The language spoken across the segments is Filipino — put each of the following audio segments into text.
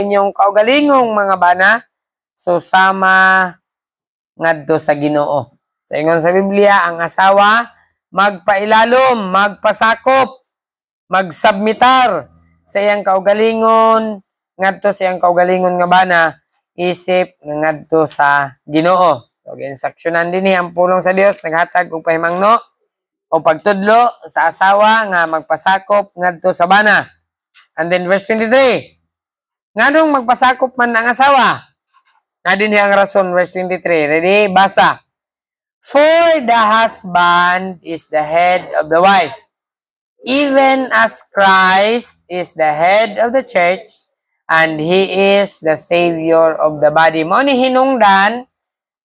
inyong kaugalingong mga bana, so sama ngadto sa Ginoo. So ingon sa Biblia, ang asawa magpailalom, magpasakop, magsubmitar sa iyang kaugalingon ngadto sa iyang kaugalingon nga bana isip ngadto sa Ginoo. So ginsaksyonan dinhi ang pulong sa Dios naghatag og pahimangno o pagtudlo sa asawa nga magpasakop ngadto sa bana. And then verse 23. Nganong magpasakop man ang asawa? Na din ang rason, verse 23. Ready? Basa. For the husband is the head of the wife, even as Christ is the head of the church, and He is the Savior of the body. Mao ni hinungdan,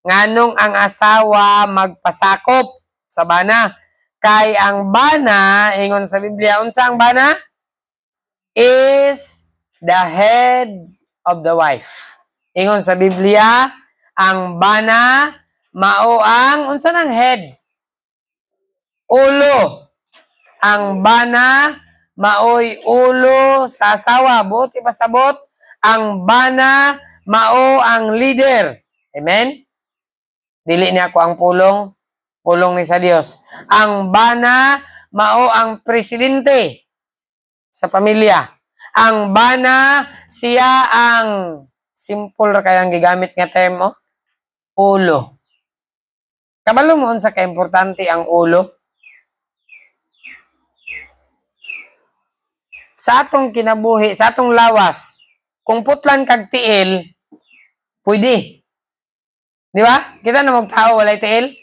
nganong ang asawa magpasakop sa bana. Kay ang bana, ingon sa Biblia, unsa ang bana? Is the head of the wife. Ingon sa Biblia, ang bana mao ang unsa nang head? Ulo. Ang bana maoy ulo sa asawa. Buti pasabot, ang bana mao ang leader. Amen? Dili niya ako ang pulong ni sa Dios. Ang bana mao ang presidente sa pamilya. Ang bana, siya ang simple kayang gigamit nga term, ulo. Kabalo mo unsa ka importante ang ulo? Sa atong kinabuhi, sa atong lawas, kung putlan kag tiil, pwede. Di ba? Kita na magtao walay tiil.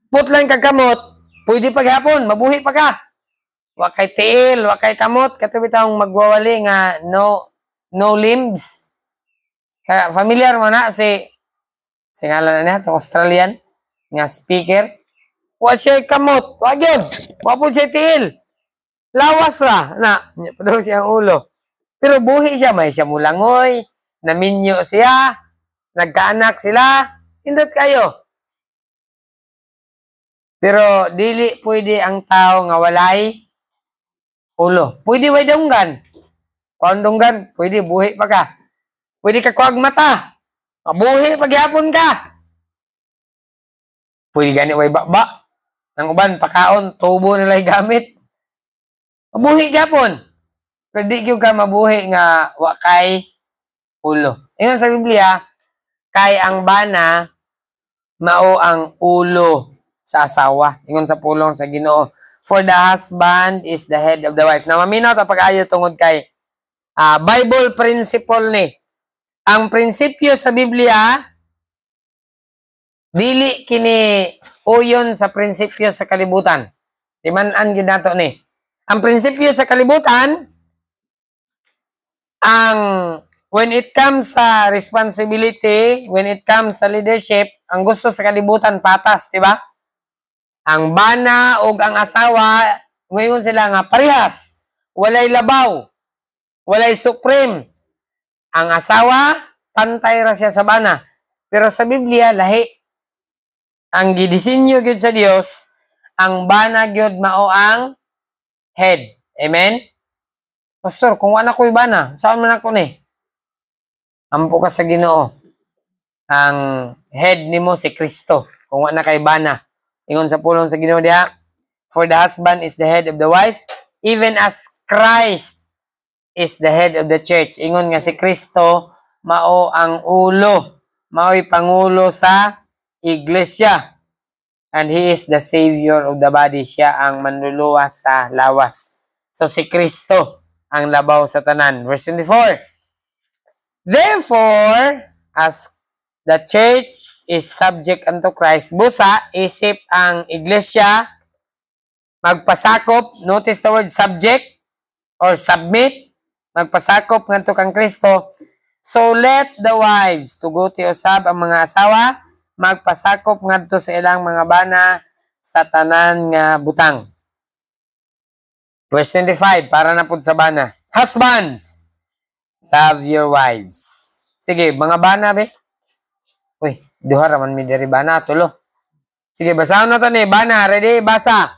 Putlan kag kamot, pwede paghapon, mabuhi pa ka. Wa kay tiil, wa kay kamot, katubi taong magwawali nga no limbs. Kaya familiar mo na si ngalan na niya, itong Australian nga speaker. Wa siya kamot, wa gyud. Wa po siya tiil. Lawas ra na, padaw siya ang ulo. Pero buhi siya, may siya mulangoy, naminyo siya, nagkaanak sila, hindot kayo. Pero dili pwede ang tao nga walay ulo. Pwede way dunggan. Kung dunggan, pwede buhi pa ka. Pwede ka kuwag mata. Mabuhi paghapon ka. Pwede gani way baba. Ang uban, pakaon, tubo nila gamit. Mabuhi gapon. Pero di ka mabuhi nga wakay ulo. Ingon sa Biblia, kay ang bana, mao ang ulo sa asawa. Ingon sa pulong sa Ginoo. For the husband is the head of the wife. Na maminaw ta pag-ayo tungod kay Bible principle ni. Ang prinsipyo sa Biblia dili kini uyon sa prinsipyo sa kalibutan. Timan-an gyud nato ni. Ang prinsipyo sa kalibutan ang when it comes sa responsibility, when it comes sa leadership, ang gusto sa kalibutan patas, di ba? Ang bana o ang asawa, ngayon sila nga parehas. Walay labaw. Walay supreme. Ang asawa, pantay ra siya sa bana. Pero sa Biblia, lahi. Ang gidisenyo gyud sa Dios, ang bana gyud mao ang head. Amen? Pastor, kung wala ko'y bana, saan man ako ni? Ampo ka sa Ginoo. Ang head nimo si Kristo. Kung wala kay bana. Ingon sa pulong sa Ginoo diha, for the husband is the head of the wife, even as Christ is the head of the church. Ingon nga si Kristo, mao ang ulo, mao'y pangulo sa iglesia. And He is the Savior of the body. Siya ang manluluwas sa lawas. So si Kristo ang labaw sa tanan. Verse 24. Therefore, as the church is subject unto Christ, busa, isip ang iglesia, magpasakop, notice the word subject or submit, magpasakop ngadto kang Kristo. So let the wives, tuguti usab ang mga asawa, magpasakop ngadto sa ilang mga bana sa tanan nga butang. Verse 25, para na pud sa bana. Husbands, love your wives. Sige, mga bana be. Uy, duha raman mi diri bana, tulo. Sige, basahan na to ni bana. Ready? Basa.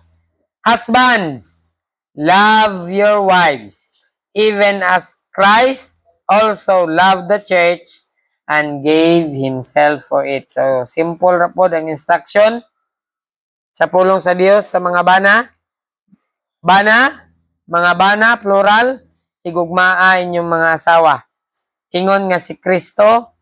Husbands, love your wives, even as Christ also loved the church and gave himself for it. So, simple ra po ang instruction sa pulong sa Dios sa mga bana. Mga bana, plural, higugmaa inyong mga asawa. Ingon nga si Kristo,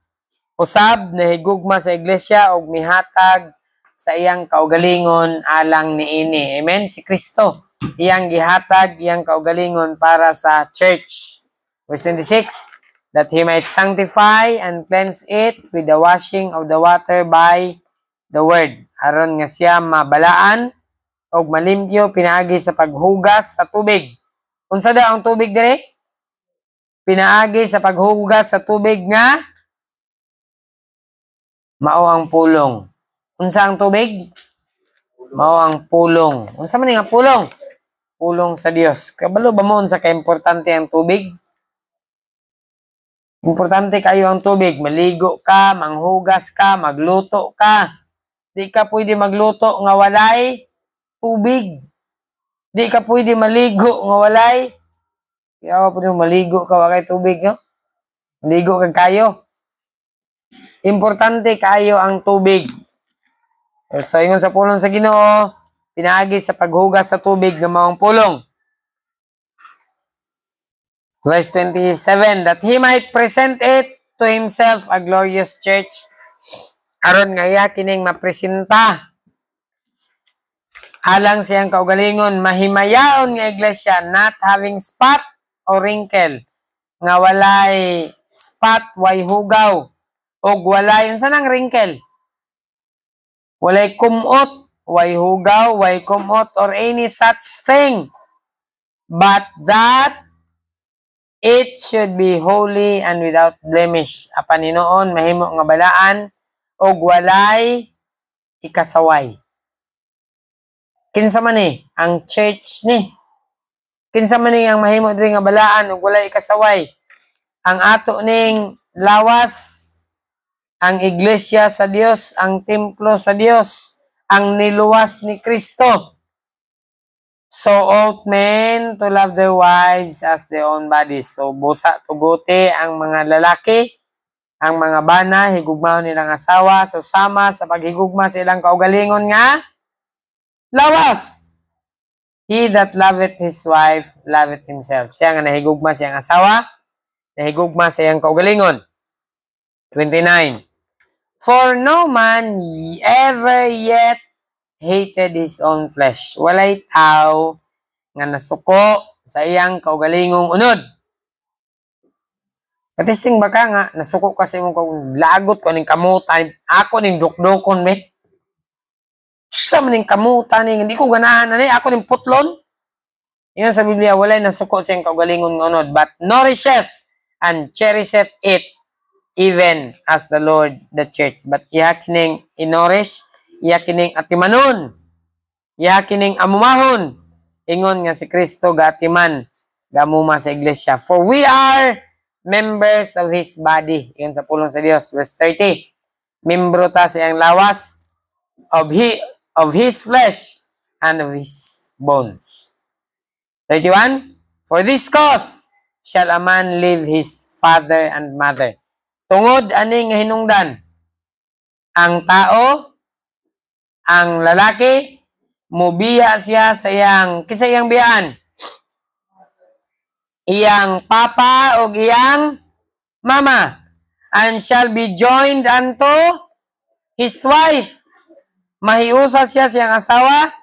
usab na higugma sa iglesia og mihatag sa iyang kaugalingon alang niini. Amen? Si Kristo, iyang gihatag, iyang kaugalingon para sa church. Verse 26, that he might sanctify and cleanse it with the washing of the water by the word. Aron nga siya mabalaan o malimpyo pinaagi sa paghugas sa tubig. Unsa daw ang tubig dire? Pinaagi sa paghugas sa tubig nga mao ang pulong. Unsa ang tubig? Mao ang pulong. Unsa man nga pulong? Pulong sa Dios. Kabalo ba mo unsa ka importante ang tubig? Importante kayo ang tubig. Maligo ka, manghugas ka, magluto ka. Di ka pwede magluto nga walay tubig. Di ka pwede maligo nga walay. Kaya pwede maligo ka walay tubig, no? Maligo ka kayo. Importante kayo ang tubig. So, ingon sa pulong sa Ginoo, pinaagi sa paghugas sa tubig ng mga pulong. Verse 27, that he might present it to himself a glorious church. Aron nga iya kining mapresenta alang siyang kaugalingon, mahimayaon nga iglesia, not having spot or wrinkle, nga walay spot, way hugaw, o walay, yun saan ang wrinkle? Walay kumot, way hugaw, way kumot, or any such thing, but that it should be holy and without blemish. Apan hinoon mahimo nga balaan og walay ikasaway. Kinsa man ni ang church ni? Kinsa man ni ang mahimo diri nga balaan og walay ikasaway? Ang ato ning lawas, ang iglesia sa Dios, ang templo sa Dios, ang niluwas ni Kristo. So ought men to love their wives as their own bodies. So busa tuguti ang mga lalaki, ang mga bana, higugmaon nilang asawa, so sama sa paghigugma sa ilang kaugalingon nga lawas. He that loveth his wife loveth himself. Siya nga nahigugma siyang asawa, nahigugma sa iyang kaugalingon. 29. For no man ever yet hated his own flesh. Walay tao nga nasuko sa iyang kaugalingong unod. Katisting baka nga, nasuko kasi mong lagot ko ning kamutan. Ako ning dukdukon, me. Sa maning kamutan, hindi ko ganahan na ako ning putlon. Yan sa Biblia, walay nasuko sa iyang kaugalingong unod. But nourisheth and cherisheth it, even as the Lord the church. But iya kining inorish, iya kining atimanon, iya kining amumahon. Ingon nga si Kristo gaatiman, gamuma sa iglesia. For we are members of His body. Yun sa pulong sa Dios. Verse 30. Membro ta sa iyang lawas of His flesh and of His bones. 31. For this cause shall a man leave his father and mother. Tungod ani nga hinungdan, ang tao, ang lalaki, mubiya siya sa iyang, kisa iyang biyaan? Iyang papa o iyang mama, and shall be joined unto his wife. Mahiusa siya sa iyang asawa,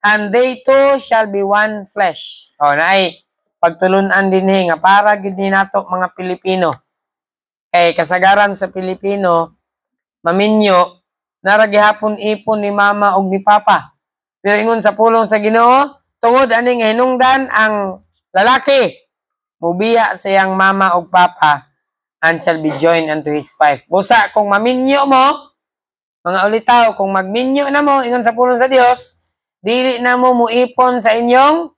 and they two shall be one flesh. O naay, pagtulunan din nga para gid nato mga Pilipino. Kay kasagaran sa Pilipino, maminyo, naragihapon ipon ni mama o ni papa. Pero ingon sa pulong sa Ginoo, tungod ani nga hinungdan ang lalaki, mubiya sa iyang mama o papa, and shall be joined unto his wife. Busa, kung maminyo mo, mga ulitaw, kung magminyo na mo, ingon sa pulong sa Dios, dili na mo muipon sa inyong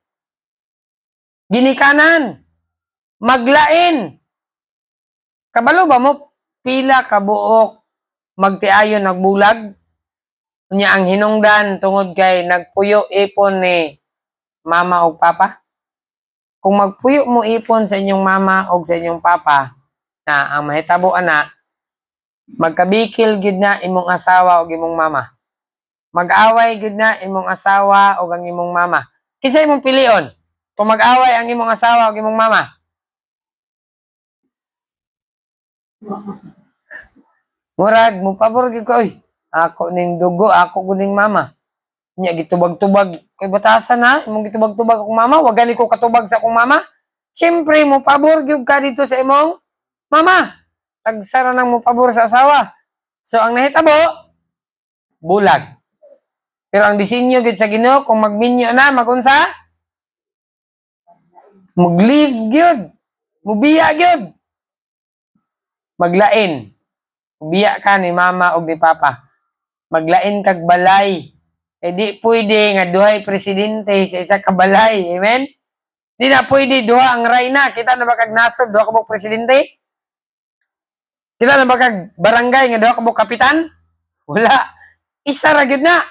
ginikanan. Maglain. Kabalo ba mo, pila kabuok, magtiayon nagbulag? Unya ang hinungdan tungod kay nagpuyo ipon ni mama o papa. Kung magpuyo mo ipon sa inyong mama o sa inyong papa, na ang mahitabo ana magkabikil gid na imong asawa o imong mama. Mag-away gid na imong asawa o ang imong mama. Kinsa imong pilion? Kung mag-away ang imong asawa o imong mama? Murag mo pabor gyud ko, oy. Ako ning dugo, ako kuning mama. Nya gitubag-tubag kay batasan na, imong gitubag-tubag akong mama, wa gani ko katubag sa akong mama. Siyempre mo pabor gyud ka dito sa imong mama. Tagsara nang mo pabor sa asawa. So ang nahitabo, bulag. Pero ang disenyo gyud sa Ginoo kung magminyo na magunsa, mag-live gyud. Mubiya gyud. Maglain. Mubiya ka ni mama o ni papa. Maglain kag balay. Eh di pwede nga duhay presidente sa isa ka balay. Amen? Di na pwede duha ang rayna. Kita na ba kag nasod duha ka bok presidente? Kita na ba kag barangay nga duha ka bok kapitan? Wala. Isa ra gyud na.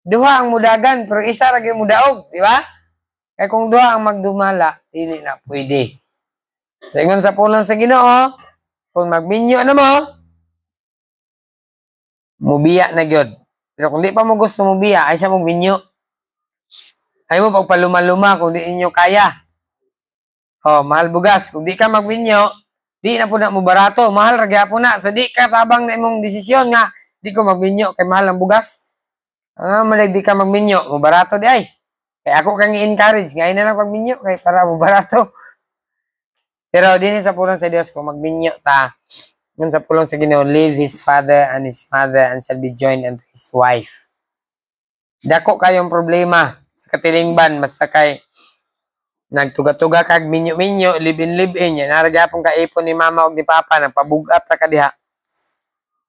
Duha ang mudagan pero isa ra gyud mudaog, di ba? Kaya kung duha ang magdumala, dili na pwede. Sa ingon sa pulong sa Ginoo, kung magminyo na mo, mubiya na gyud. Pero kung di pa mo gusto mubiya, ay sa magminyo. Ay mo pagpaluma-luma kung di inyo kaya. Oh, mahal bugas. Kung di ka magminyo, di na po na mo barato. Mahal ra gyapon na. So di ka tabang na imong desisyon nga, di ko magminyo kay mahal ang bugas. Malag di ka magminyo, mo barato di ay. Kaya ako kang i-encourage, ngayon na lang pagminyo kay para mo barato. Pero din sa pulong sa Dios kung magminyo ta, yun sa pulong sa Ginoo, leave his father and his mother and shall be joined unto his wife. Dako kayong problema sa katilingban, basta kay nagtuga-tuga kag minyo-minyo, live-in, yan. Naragapong kaipon ni mama o ni papa, nagpabugat ta ka diha.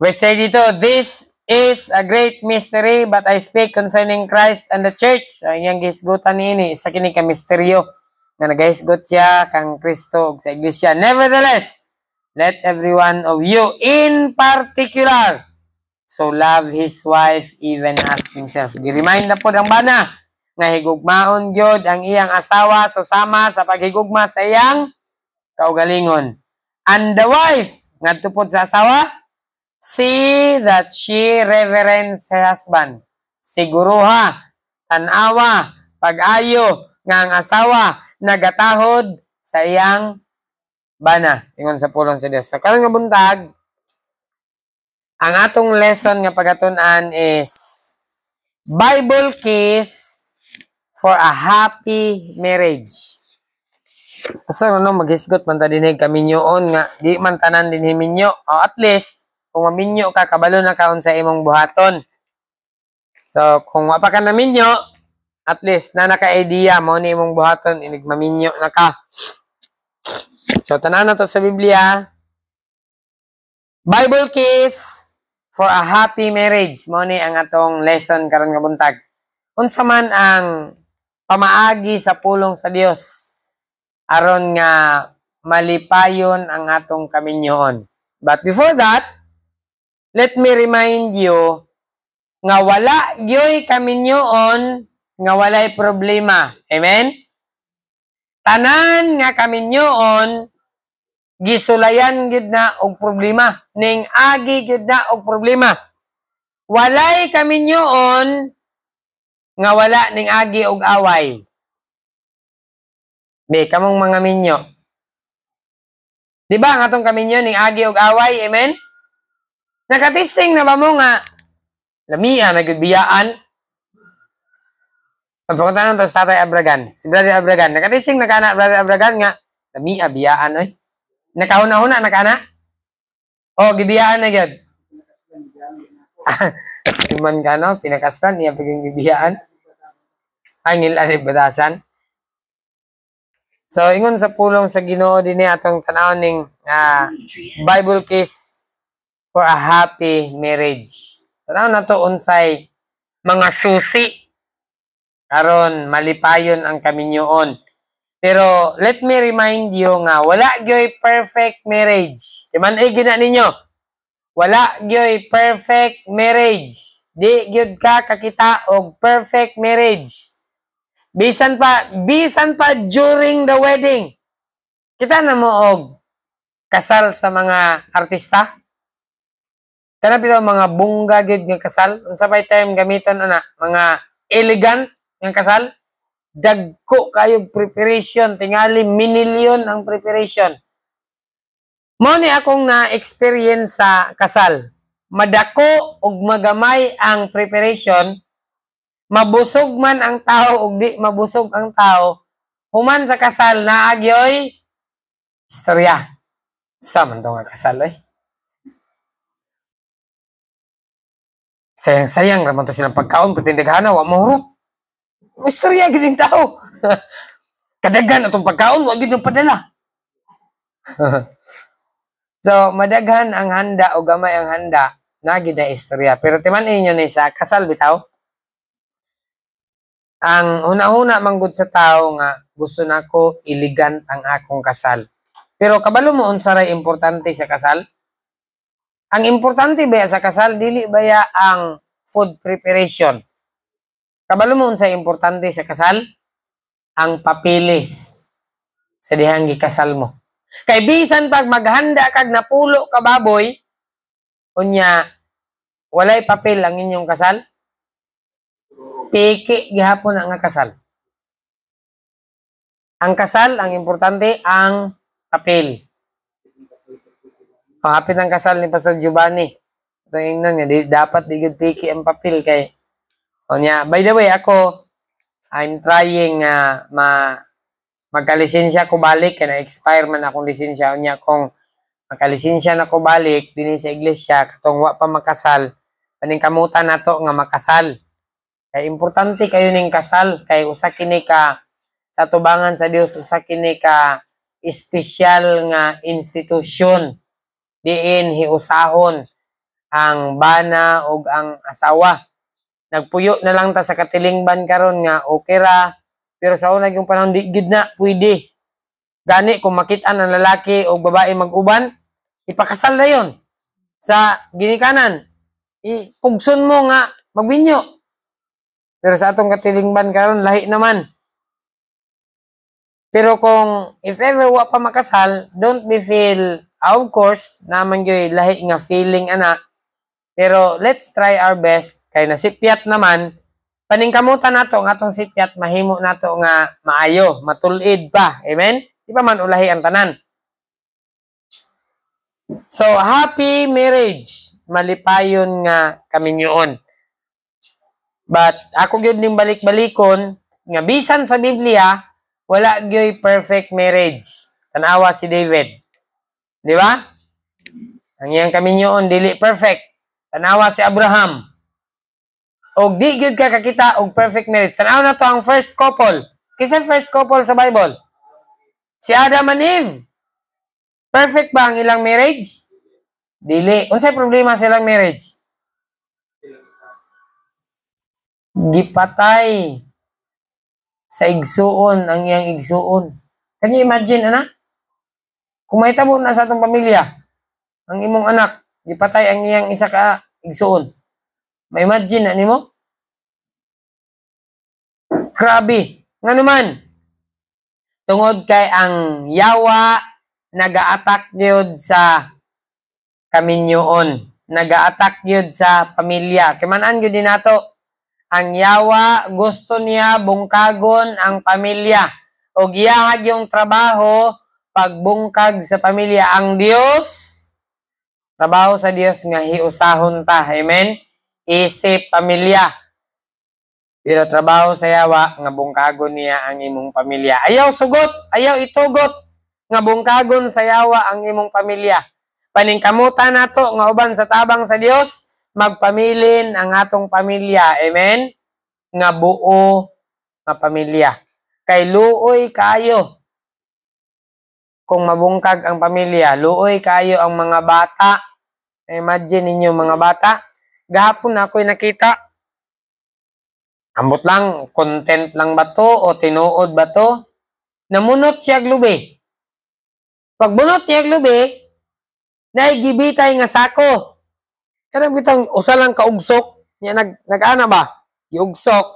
Verse 32, this is a great mystery, but I speak concerning Christ and the church. Ang iyang gihisgutan niini, isa kini ka misteryo nga nagahisgot siya kang Kristo ug sa iglesia. Nevertheless, let every one of you in particular so love his wife even as himself. Gi-remind na po ang bana nga higugmaon gyud ang iyang asawa susama sa paghigugma sa iyang kaugalingon. And the wife ngadto pod sa asawa, see that she reverence her husband. Siguruha, tanawa, pag-ayo nga ang asawa nagatahod sa iyang bana. Ingon sa pulong sa Dios. Sa karon nga buntag, ang atong lesson nga pagatun-an is Bible keys for a happy marriage. So ano maghisgot man ta dinhi kaminyoon nga di man tanan dinhi minyo. O at least kung maminyo ka, kabalo na kaon sa imong buhaton. So, kung wapa ka na minyo, at least na naka-idea mo ni imong buhaton, inig maminyo na ka. So, tanan na to sa Biblia. Bible keys for a happy marriage. Mo ni ang atong lesson karon nga buntag. Unsa man ang pamaagi sa pulong sa Dios aron nga malipayon ang atong kaminyoon. But before that, let me remind you nga wala gyoy kaminyoon nga walay problema. Amen? Tanan nga kaminyoon gisulayan gid na og problema, ning agi gid na og problema. Walay kaminyoon nga wala ning agi og away. Be kamong mga minyo. Di ba ang atong kaminyo ning agi og away? Amen? Nakatisting na ba mo nga lamia nagbiyaan? Pagpunta nung sa Tatay Abragan, si Brother Abragan, nakatisting na kana Brother Abragan nga lamia biyaan oy. Nakahuna-huna na kana? O gibiyaan na gyud. Iman ka no, pinakastan niya paging gibiyaan. Ay ngil batasan. So ingon sa pulong sa Ginoo dinhi atong tan-awon ning Bible case for a happy marriage. Tanaw na to unsay mga susi karon malipayon ang kaminyoon. Pero let me remind you nga wala gyoy perfect marriage. Di man gina ninyo. Wala gyoy perfect marriage. Di gyud ka kakita og perfect marriage. Bisan pa during the wedding. Kita na mo og kasal sa mga artista. Kana bitaw mga bongga gyud nga kasal. Unsa bay term gamiton ana? Mga elegant nga kasal. Dagko kayog preparation, tingali minilyon ang preparation. Mao ni akong na-experience sa kasal. Madako ug magamay ang preparation, mabusog man ang tao ug di mabusog ang tao, human sa kasal naagyoy istorya. Sa man nga kasal eh. Sayang raman to silang pagkaon pati daghana wa mahurot. Istorya gid ang tao. Kadaghan atong pagkaon wa gid padala. So, madaghan ang handa o gamay ang handa, nagid na istorya. Pero timan ninyo ni sa kasal bitaw. Ang huna-huna manggod sa tao nga gusto nako elegant ang akong kasal. Pero kabalo mo unsa ray importante sa kasal? Ang importante ba sa kasal dili baya ang food preparation. Kabalo mo unsa importante sa kasal? Ang papilis sa dihang gikasal mo. Kay bisan pag maghanda kag napulo ka baboy, unya walay papel ang inyong kasal, piki gihapon ang kasal. Ang kasal, ang importante, ang papel. Hapit ang kasal ni Pastor Giovanni. Ito yung niya, dapat digid piki ang papel kay, unya, by the way, ako, I'm trying magkalisensya ko balik, kaya na-expire man akong lisensya. Unya, kung magkalisensya na ko balik, din sa iglesia, katong wa pa makasal, paningkamutan na to nga makasal. Kaya importante kayo ning kasal, kay usa kini ka sa tubangan sa Dios, usa kini ka espesyal nga institusyon diin hiusahon ang bana ug ang asawa. Nagpuyo na lang ta sa katilingban karon nga okay ra, pero sa unang yung panahon di gid na pwede. Gani kung makit-an ang lalaki o babae mag-uban, ipakasal na yon sa ginikanan. Ipugson mo nga magbinyo. Pero sa atong katilingban karon lahi naman. Pero kung if ever wa pa makasal, don't be feel, of course, naman yoy lahi nga feeling ana. Pero let's try our best kay nasipyat naman paningkamutan nato nga atong sipyat mahimo nato nga maayo, matulid pa. Amen? Di pa man ulahi ang tanan. So, happy marriage. Malipayon nga kami nyoon. But ako gyud ning balik-balikon nga bisan sa Biblia wala gyoy perfect marriage. Tanawa si David. Di ba? Ang iyang kaminyoon dili perfect. Tanawa si Abraham. Og di gyud ka kakita og perfect marriage. Tanaw na to ang first couple. Kinsa first couple sa Bible? Si Adam and Eve. Perfect ba ang ilang marriage? Dili. Unsay problema sa ilang marriage? Gipatay sa igsuon ang iyang igsuon. Can you imagine, ana? Kung may tabo na sa atong pamilya, ang imong anak, gipatay ang iyang isa ka igsuon. May imagine na nimo? Grabe. Nga naman, tungod kay ang yawa naga-attack gyud sa kaminyoon. Naga-attack gyud sa pamilya. Kimanan gyud din nato. Ang yawa, gusto niya bungkagon ang pamilya. O giyahag yung trabaho, pagbungkag sa pamilya. Ang Diyos, trabaho sa Diyos nga hiusahon ta. Amen? Isip pamilya. Pero trabaho sa yawa, nga bungkagon niya ang imong pamilya. Ayaw sugot, ayaw itugot, nga bungkagon sa yawa ang imong pamilya. Paningkamutan nato, nga uban sa tabang sa Diyos, magpamilin ang atong pamilya. Amen? Nga buo nga pamilya. Kay luoy kayo. Kung mabungkag ang pamilya, luoy kayo ang mga bata. Imagine ninyo mga bata. Gahapon ako'y nakita. Ambot lang, content lang ba to o tinuod ba to? Namunot siya glubi. Pagbunot niya glubi, naigibitay nga sako. Kanang bitang usa lang kaugsok, nya nag-ana ba? Giugsok.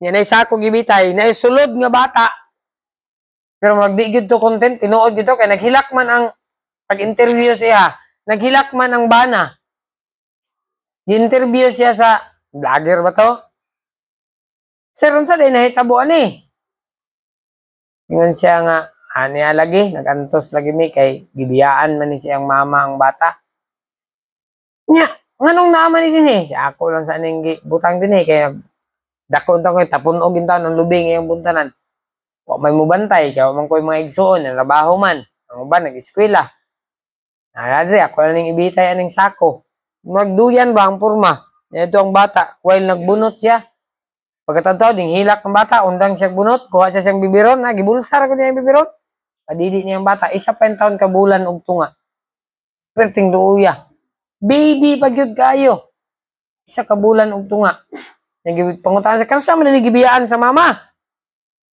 Nya nay sako gibitay, nay sulod nga bata. Pero magdi gyud to content, tinuod gyud to kay naghilak man ang pag-interview siya, naghilak man ang bana. Gi-interview siya sa vlogger ba to? Sir, unsa day nahitabo ani? Ingon siya nga, aniya lagi, nagantos lagi mi kay gibiyaan man ni siyang mama ang bata. Nya, nganong naaman ni dinhi? Siya ako lang sa ning butang dinhi kay dakon ta ko tapunog intaw ng lubing iyang buntanan. Wa may mubantay kay man koy mga igsuon, trabaho man. Ang uban nag-eskwela. Adre ako lang ning ibitay aning sako. Magduyan ba ang porma? Ito ang bata, while nagbunot siya. Pagkatapos ding hilak ang bata, undang siya bunot, kuha siya siyang bibiron, gibulsar ko niya yung bibiron. Padidi niya ang bata, isa pa yung taon ka bulan og tunga. Perting duuya. Baby pagyud kayo. Isa ka bulan og tunga. Pangutaan sa kansa man ni gibiyaan sa mama.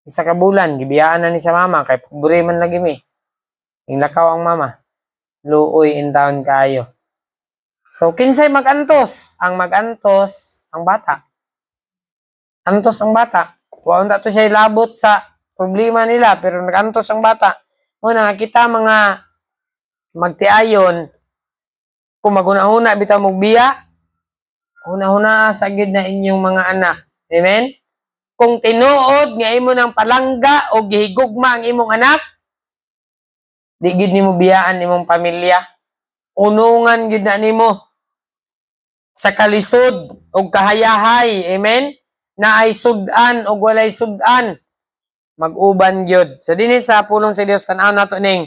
Isa ka bulan gibiyaan na ni sa mama kay pobre man lagi mi. Ing lakaw ang mama. Luoy in town kayo. So kinsay magantos? Ang magantos ang bata. Antos ang bata. Wa unta to siya labot sa problema nila pero nagantos ang bata. Una kita mga magtiayon kung maguna-una bitaw mog biya, una-una sagid na inyong mga anak. Amen? Kung tinuod nga imo ng palangga o gihigugma ang imong anak, di gid nimo biyaan imong pamilya. Unungan gid na nimo sa kalisod o kahayahay. Amen? Na ay sudan o walay sudan. Mag-uban gyud. So dinhi sa pulong sa Dios tan-aw nato ning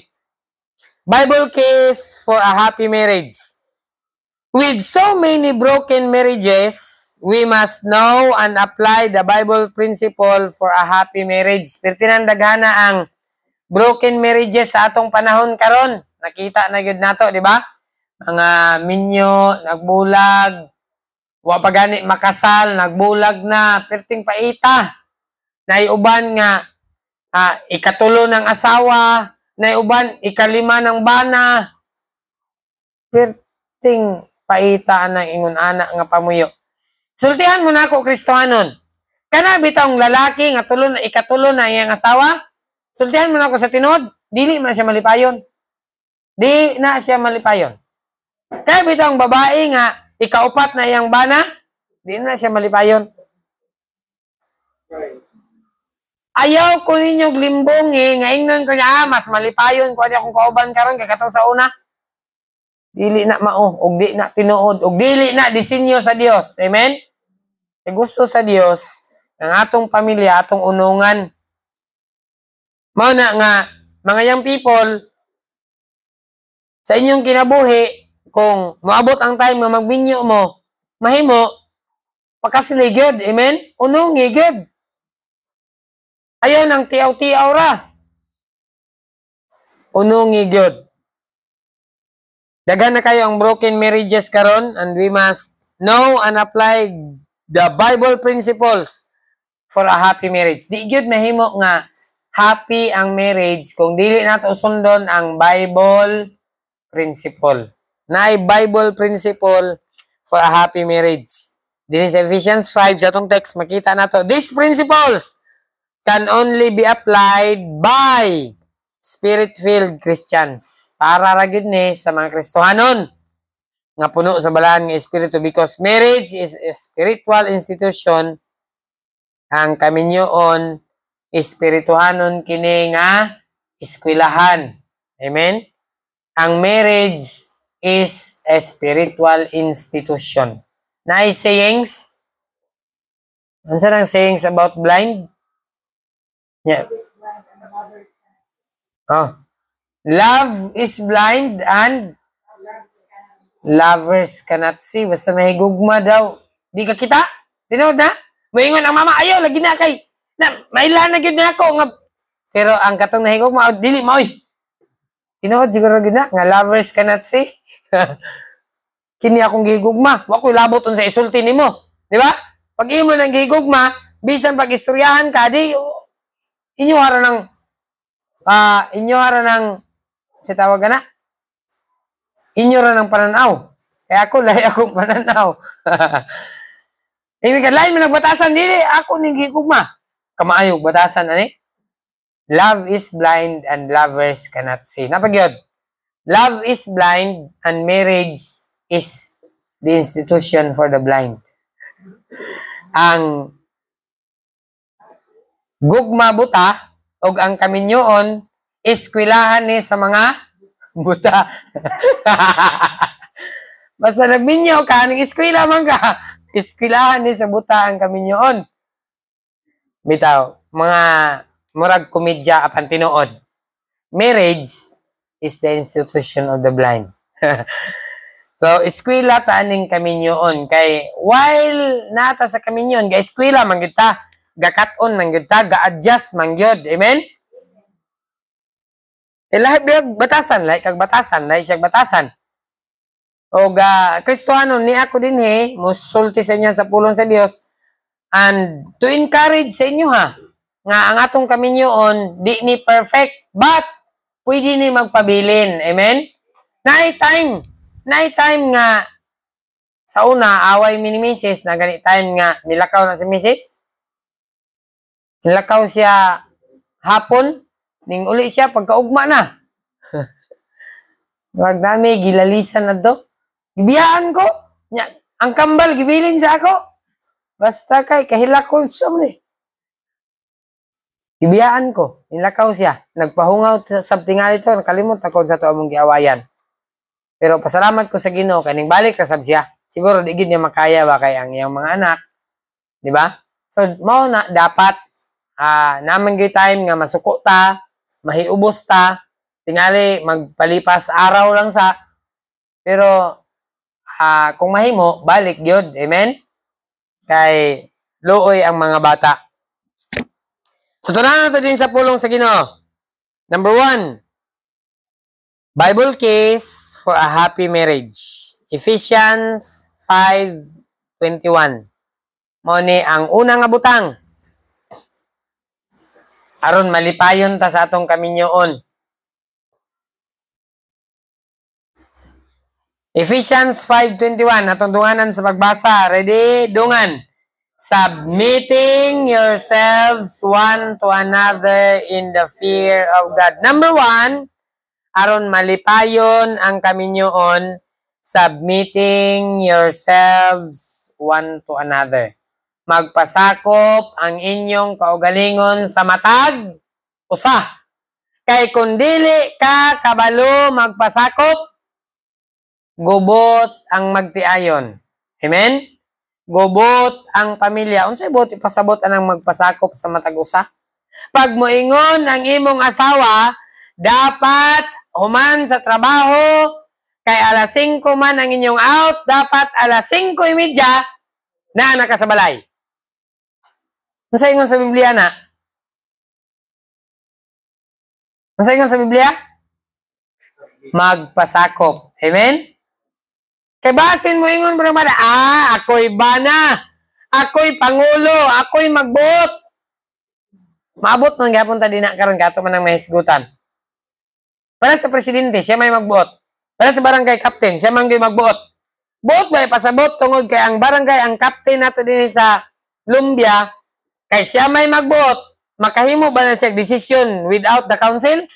Bible case for a happy marriage. With so many broken marriages, we must know and apply the Bible principle for a happy marriage. Pertinan daghana ang broken marriages sa atong panahon karon. Nakita na gyud nato, di ba? Mga minyo, nagbulag, wa pa gani makasal, nagbulag na, perting paita. Naiuban nga ikatulo ng asawa, naiuban ikalima ng bana. Perting paita ng ingon anak nga pamuyo. Sultihan mo na ako Kristohanon. Kana bitang lalaki nga ikatulo na iyang asawa, sultihan mo na ako sa tinod, dili man siya malipayon. Di na siya malipayon. Kaya bitang babae nga ikaupat na iyang bana, di na siya malipayon. Ayaw ko ninyo glimbong nga ingnon ko niya, mas malipayon ko niya kung kauban karon kay katong sa una. Dili na mao, og di na tinuod, og dili na disenyo sa Dios. Amen? E gusto sa Dios ang atong pamilya, atong unungan. Mao na nga mga young people sa inyong kinabuhi, kung moabot ang time nga magbinyo mo, mahimo pakasili gyud. Amen? Unungi gyud. Ayaw nang tiaw-tiaw ra. Unungi gyud. Daghan na kayo ang broken marriages karon, and we must know and apply the Bible principles for a happy marriage. Di gyud mahimo nga happy ang marriage kung dili nato sundon ang Bible principle. Naay Bible principle for a happy marriage. Dinhi sa Ephesians 5 sa atong text makita nato these principles can only be applied by Spirit-filled Christians. Para ra gyud ni sa mga Kristohanon nga puno sa balahan nga espiritu, because marriage is a spiritual institution. Ang kaminyoon espirituhanon kini nga eskwelahan. Amen? Ang marriage is a spiritual institution. Naay sayings? Unsa nang sayings about blind? Yeah. Oh. Love is blind and lovers cannot see. Basta mahigugma daw. Di ka kita? Tinood na? Moingon ang mama, ayaw, lagi na kay. Mailan na gyud na ako. Nga. Pero ang katong nahigugma, dili maoy. Tinood siguro gyud na, nga lovers cannot see. Kini akong gihigugma. Wa ko'y labot sa isulti nimo. Di ba? Pag imo nang gihigugma, bisan pag istoryahan ka, di inyo hara ng si tawag na inyo ra ng pananaw. Kaya ako lahi akong pananaw. Hindi ka lain mo nagbatasan dili ako ning gigugma. Kamaayog batasan ani. Love is blind and lovers cannot see. Napagyod. Love is blind and marriage is the institution for the blind. Ang gugma buta o ang kaminyoon iskwilahan ni sa mga buta. Basta nagminyo ka, nag-eskwela man ka, iskwilahan ni sa buta ang kaminyoon. Bitaw, mga murag komedya apan tinuod. Marriage is the institution of the blind. So, eskwela ta aning kaminyoon. Kay, while nata sa kaminyoon, ga eskwela man kita, gakaton man kita, ga-adjust man gyud. Amen? Kay lahat biyag batasan, like kag batasan, like siyag batasan. O ga, Kristohano, ni ako din musulti sa inyo sa pulong sa Dios, and to encourage sa inyo nga ang atong kaminyoon, di ni perfect, but pwede ni magpabilin. Amen? Night time nga sa una, away mi ni Mrs. na ganit time nga nilakaw na si Mrs. Nilakaw siya hapon, ning uli siya pagkaugma na. Wag nami, gilalisan na do. Gibiyaan ko. Ang kambal, gibilin sa ako. Basta kay, kahilak ko sa muli. Gibiyaan ko. Nilakaw siya. Nagpahungaw sa tingali to. Nakalimot ako sa to among giawayan. Pero pasalamat ko sa Ginoo kaning balik kasab siya. Siguro di gid niya makaya ba kay ang iyang mga anak, di ba? So mao na dapat naman gyud time nga masuko ta, mahiubos ta, tingali magpalipas araw lang sa, pero kung mahimo balik gyud. Amen? Kay luoy ang mga bata. So tunan nato din sa pulong sa Ginoo. Number 1, Bible case for a happy marriage. Ephesians 5:21. Mao ni ang unang nga butang. Aron malipayon ta sa atong kaminyoon. Ephesians 5:21. Atong dunganan sa pagbasa. Ready? Dungan. Submitting yourselves one to another in the fear of God. Number 1, aron malipayon ang kaminyoon, submitting yourselves one to another. Magpasakop ang inyong kaugalingon sa matag usa. Kay kung dili ka kabalo magpasakop, gubot ang magtiayon. Amen? Gubot ang pamilya. Unsay buot ipasabot anang magpasakop sa matag usa? Pag moingon ang imong asawa, dapat human sa trabaho, kay alas 5 man ang inyong out, dapat alas 5:30 na nakasabalay. Ano sa ingon sa Biblia na? Ano sa ingon sa Biblia? Magpasakop. Amen? Kay basin mo ingon bromada, ako'y bana, ako'y pangulo, ako'y magbuot. Maabot man gapon ta dina karon kato man ang mahisgutan. Para sa presidente, siya may magbuot. Para sa barangay captain, siya man gyud magbuot. Buot ba pasabot tungod kay ang barangay, ang captain nato din sa Lumbia, kay siya may magbuot. Makahimo ba na siya decision without the council?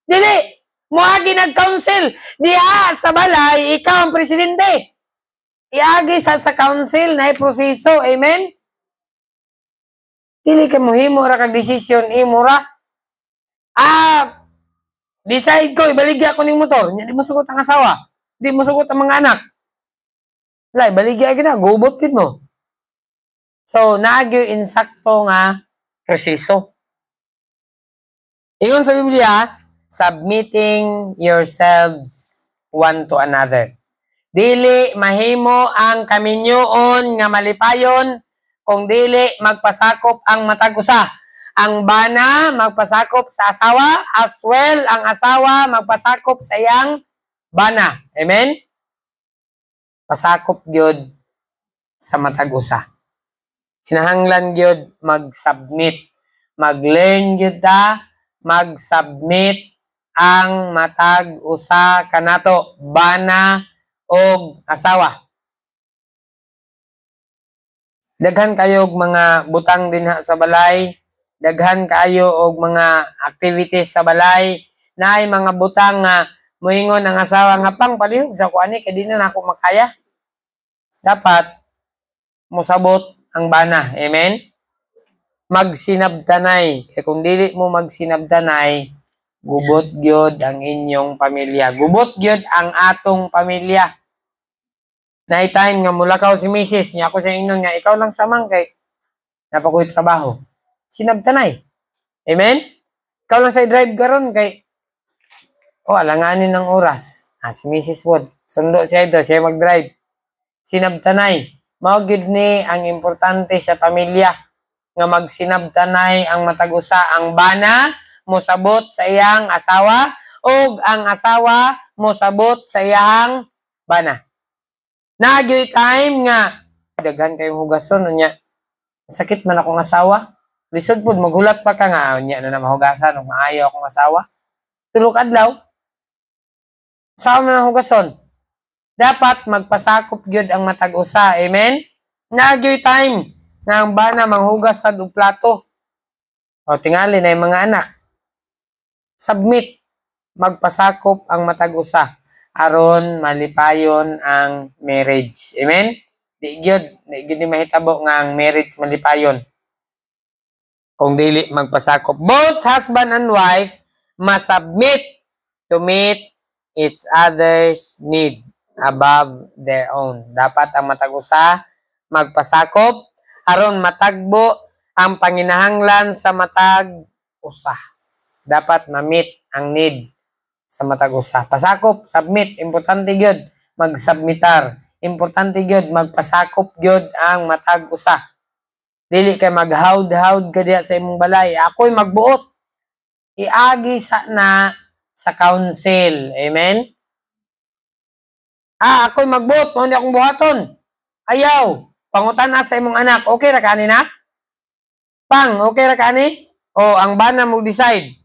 Dili. Muagi nag-council. Diha sa balay, ikaw ang presidente. Iagi sa council na proseso. Amen? Dili ka mohimo ra kag decision, imo ra. Decide ko, ibaligya ko ning motor. Di mo sugot ang asawa. Di mo sugot ang mga anak. Wala, ibaligya ka na. Gubot kid mo. So, naagyo insakto nga proseso. Ingon sa Biblia, submitting yourselves one to another. Dili mahimo ang kaminyoon nga malipayon kung dili magpasakop ang matag usa. Ang bana magpasakop sa asawa, as well ang asawa magpasakop sa iyang bana. Amen? Pasakop gyud sa matag usa. Kinahanglan gyud mag-submit. Mag-learn gyud ta, mag-submit ang matag usa kanato, bana og asawa. Daghan kayo og mga butang dinha sa balay. Daghan kaayo og mga activities sa balay, naay mga butang nga Moingon ang asawa nga pang palihog sa kuani kay di na ako makaya. Dapat mosabot ang bana. Amen? Magsinabtanay. Kaya kung dili mo magsinabtanay, gubot gyud ang inyong pamilya. Gubot gyud ang atong pamilya. Night time nga mulakaw si Mrs. niya ako sa inon nga ikaw lang samang kay napakoy trabaho. Sinabtanay. Amen? Ikaw lang sa drive karon kay alanganin ng oras. Si Mrs. Wood. Sundo siya ito, siya mag-drive. Sinabtanay. Mao gyud ni ang importante sa pamilya nga magsinabtanay ang matag-usa ang bana mosabot sa iyang asawa ug ang asawa mosabot sa iyang bana. Nagyoy time nga daghan kayong hugason unya. Sakit man akong asawa. Lisod pud maghulat pa ka nga unya na mahugasan ug maayo akong asawa. Tulo ka adlaw. Sa man ang hugason. Dapat magpasakop gyud ang matag-usa. Amen? Nagyoy time nga ang bana manghugas sa plato. O tingali na yung mga anak. Submit. Magpasakop ang matag-usa aron malipayon ang marriage. Amen? Di gyud ni mahitabo nga ang marriage malipayon. Kung dili magpasakop. Both husband and wife must-submit to meet each other's need above their own. Dapat ang matag-usa magpasakop aron matagbo ang panginahanglan sa matag-usa. Dapat ma-meet ang need sa matag-usa. Pasakop, submit, importante gyud mag-submitar. Importante gyud magpasakop gyud ang matag-usa. Dili kay maghawd-hawd ka diha sa imong balay. Ako'y magbuot. Iagi sa council. Amen? Ako'y magbuot. Hindi akong buhaton. Ayaw. Pangutan na sa imong anak. Okay ra ka ni na? Pang, okay ra ka ni? O, ang bana mo decide.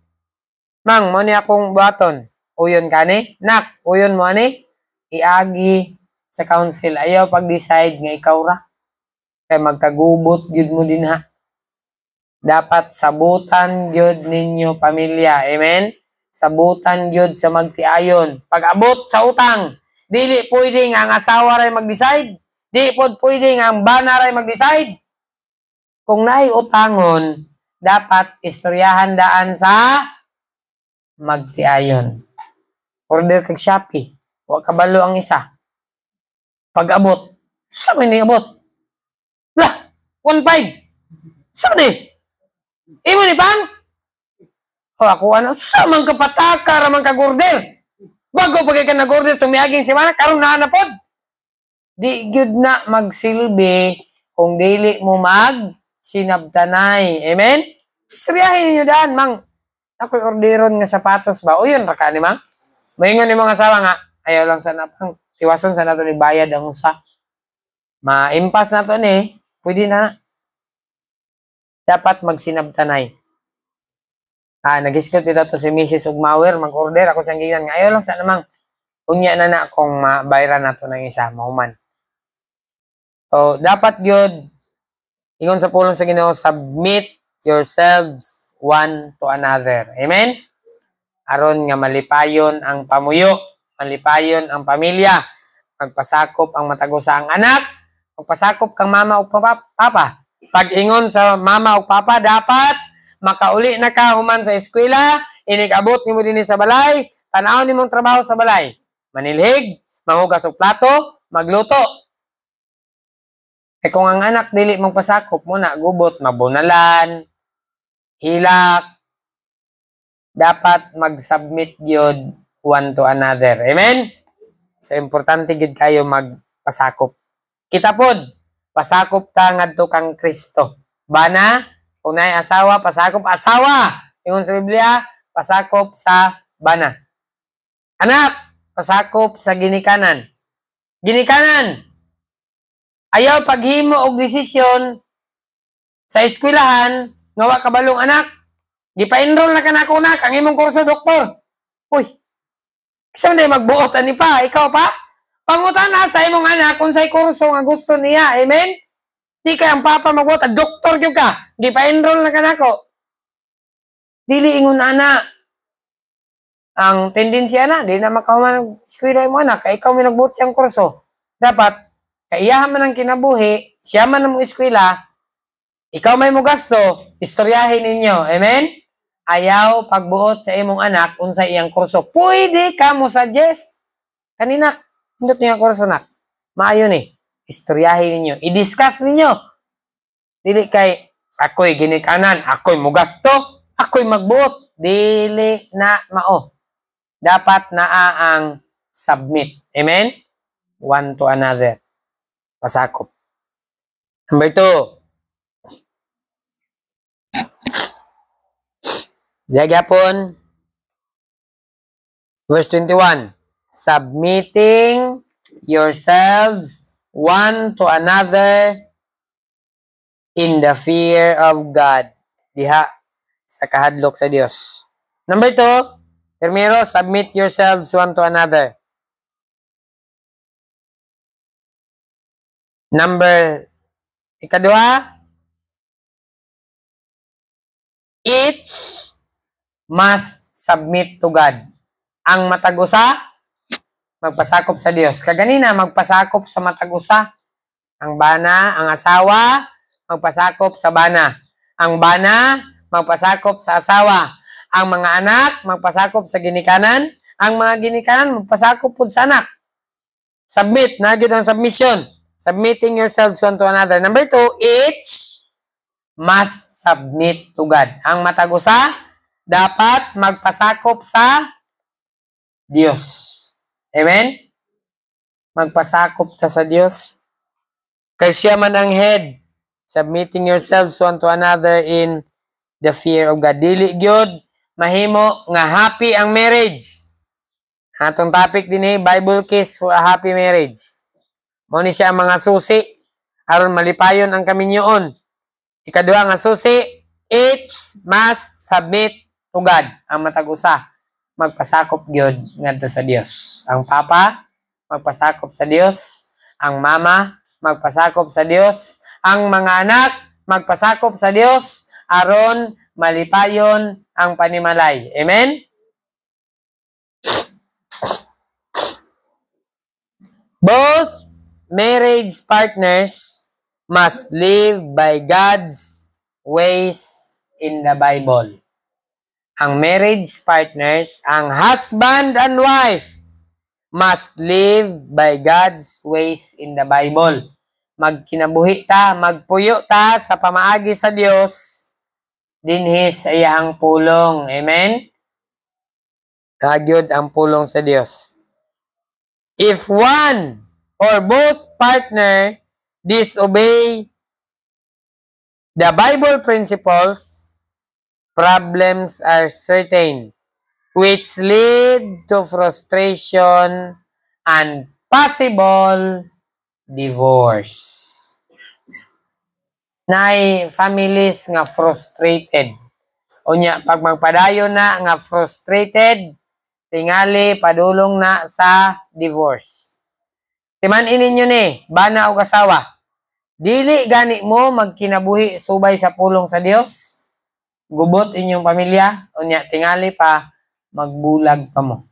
Mang, mo ni akong buhaton. Uyon ka ni? Nak, uyon mo ani? Iagi sa council. Ayaw pag-decide nga ikaw ra. Kaya magkagubot gyud mo din ha. Dapat sabutan gyud ninyo pamilya. Amen? Sabutan gyud sa magtiayon. Pag-abot sa utang, dili pwede nga ang asawa ray mag-decide. Di pod pwede nga ang bana ray mag-decide. Kung naay utangon, dapat istoryahan daan sa magtiayon. Order kag Shopee. Wa kabalo ang isa. Pag-abot, sa man ni abot? Lah, 1.5. Sa ni? Imo ni Pang? Ako ano, sa man kapataka ramang kag-order. Bago pagay ka nag-order, tumiaging si Manak, karon na pod. Di gyud na magsilbi kung dili mo sinabtanay. Amen? Istoryahin niyo daan, Mang. Ako'y orderon nga sapatos ba? O yun, raka ni Mang. Mahingon ni mga asawa nga, ayaw lang sana pang tiwason sa nato ni bayad ang usa. Ma-impas na to ni, pwede na. Dapat magsinabtanay. Nag-iskot dito to si Mrs. Ugmawer, mag-order ako sa ginan nga ayaw lang sana Mang. Unya na kung mabayran na to ng isa, mahuman. So, dapat yun, ingon sa pulong sa Ginoo, submit yourselves one to another. Amen? Aron nga malipayon ang pamuyo, malipayon ang pamilya, magpasakop ang matag-usa ang anak, magpasakop kang mama o papa. Pag ingon sa mama o papa, dapat makauli na ka human sa eskwela, inig-abot nimo dinhi sa balay, tanaw nimong trabaho sa balay. Manilhig, manghugas og plato, magluto. Kung ang anak dili magpasakop mo na gubot, mabunalan, hilak, dapat mag-submit gyud one to another. Amen? So importante gyud kayo magpasakop. Kita pod, pasakop ta ngadto kang Kristo. Bana, kung naay asawa, pasakop asawa. Ingon sa Biblia, pasakop sa bana. Anak, pasakop sa ginikanan. Ginikanan, ayaw paghimo og desisyon sa eskwelahan nga wa kabalong anak. Gipa-enroll na kanako na ang imong kurso doktor. Uy. Kasi na magbuot ani pa, ikaw pa? Pangutan na sa imong anak kung say kurso nga gusto niya. Amen? Di kay ang papa magbuot, doktor gyud ka. Gipa-enroll na kanako. Dili ingon ana. ang tendensya na, di na makahuman ng eskwela mo anak, kaya ikaw may nagbuot siyang kurso. Dapat, kaiyahan man ang kinabuhi, siya man ang mo eskwela, ikaw may mo gasto, istoryahin ninyo. Amen? Ayaw pagbuot sa imong anak unsa iyang kurso. Pwede ka mo suggest. Kanina, hindot niya ang kurso nak. Maayo ni. Istoryahin ninyo. I-discuss ninyo. Dili kay, ako'y ginikanan, ako'y mo gasto, ako'y magbuot. Dili na mao. Dapat naa ang submit. Amen? One to another. Pasakop. Number 2. Diagapon. Verse 21. Submitting yourselves one to another in the fear of God. Diha sa kahadlok sa Dios. Number 2. Primero, submit yourselves one to another. Number, ikaduha, each must submit to God. Ang matag-usa, magpasakop sa Dios. Kaganina, magpasakop sa matag-usa. Ang bana, ang asawa, magpasakop sa bana. Ang bana, magpasakop sa asawa. Ang mga anak, magpasakop sa ginikanan. Ang mga ginikanan, magpasakop po sa anak. Submit, nagyod ang submission. Submitting yourselves one to another. Number 2, each must submit to God. Ang matag-usa, dapat magpasakop sa Diyos. Amen? Magpasakop ta sa Diyos. Kay siya man ang head. Submitting yourselves one to another in the fear of God. Dili gyud mahimo nga happy ang marriage. Atong topic din Bible case for a happy marriage. Mao ni siya ang mga susi aron malipayon ang kaminyoon. Ikaduha nga susi, each must submit to God. Ang matag-usa, magpasakop gyud ngadto sa Dios. Ang papa magpasakop sa Dios, ang mama magpasakop sa Dios, ang mga anak magpasakop sa Dios aron malipayon ang panimalay. Amen? Both marriage partners must live by God's ways in the Bible. Ang marriage partners, ang husband and wife, must live by God's ways in the Bible. Magkinabuhi ta, magpuyo ta sa pamaagi sa Dios, dinhi sa iyang pulong. Amen? Kagyod ang pulong sa Dios. If one or both partner disobey the Bible principles, problems are certain, which lead to frustration and possible divorce. Nay families nga frustrated. Unya, pag magpadayon na nga frustrated, tingali padulong na sa divorce. Timan-in ninyo ni, bana o kasawa. Dili gani mo magkinabuhi subay sa pulong sa Dios. Gubot inyong pamilya, unya tingali pa magbulag pa mo.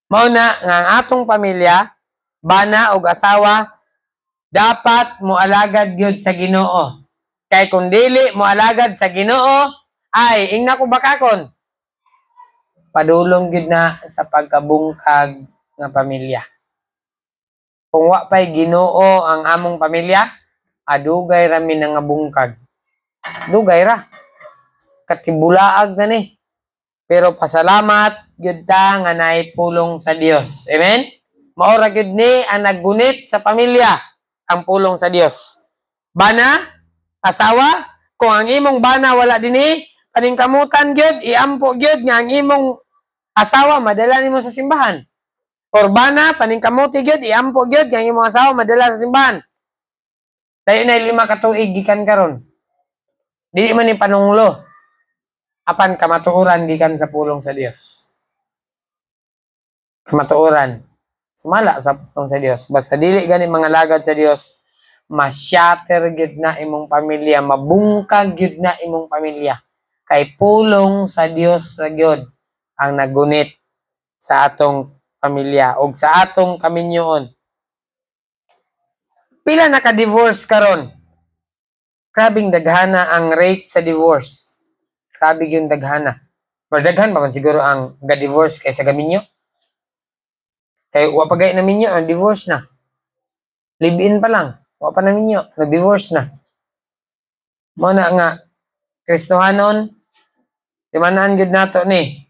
Mauna nga ang atong pamilya, bana o asawa, dapat mo alagad gyud sa Ginoo. Kay kung dili mo alagad sa Ginoo, ay ingna ko bakakon. Padulong gyud na sa pagkabungkag nga pamilya. Kung wa pay Ginoo ang among pamilya, adugay ra mi nga bungkag. Dugay ra. Katibulaag na ni. Pero pasalamat gyud ta nga naay pulong sa Dios. Amen? Mao ra gyud ni ang naggunit sa pamilya, ang pulong sa Dios. Bana, asawa, kung ang imong bana wala dinhi, paningkamutan gyud, iampo gyud nga ang imong asawa madala nimo sa simbahan. Or bana, paningkamuti gyud, iampo gyud nga ang imong asawa madala sa simbahan. Dayon na 5 ka tuig gikan karon. Dili man ni panunglo. Apan kamatuoran gikan sa pulong sa Dios. Kamatuoran. Sumala sa pulong sa Dios. Basta dili gani mga lagad sa Dios, ma-shatter gyud na imong pamilya, mabungkag gyud na imong pamilya. Kay pulong sa Dios ra gyud ang nagunit sa atong pamilya o sa atong kaminyoon. Pila naka-divorce karon? Grabing daghana ang rate sa divorce. Grabe yung daghana. Pero daghan pa man siguro ang ga-divorce kaysa gaminyo. Kaya wa pa gay na minyo, ang divorce na. Live-in pa lang. Wa pa na minyo, nag-divorce na. Mo na nga, Kristohanon, timanaan gud nato ni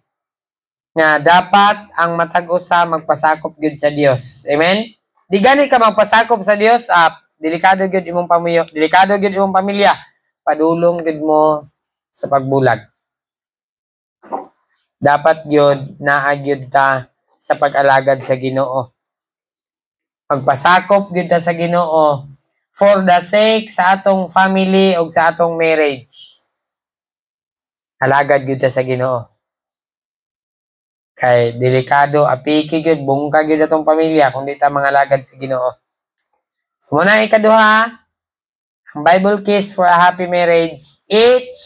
nga dapat ang matag usa magpasakop gud sa Dios. Amen? Di gani ka magpasakop sa Dios, delikado gud imong pamuyo, delikado gud imong pamilya. Padulong gud mo sa pagbulag. Dapat gyud naa gyud ta sa pag-alagad sa Ginoo. Magpasakop gyud ta sa Ginoo for the sake sa atong family o sa atong marriage. Alagad gyud ta sa Ginoo. Kay delikado, apiki gyud, bungka gyud atong pamilya kung di ta mangalagad sa Ginoo. So muna ikaduha, ang Bible keys for a happy marriage, each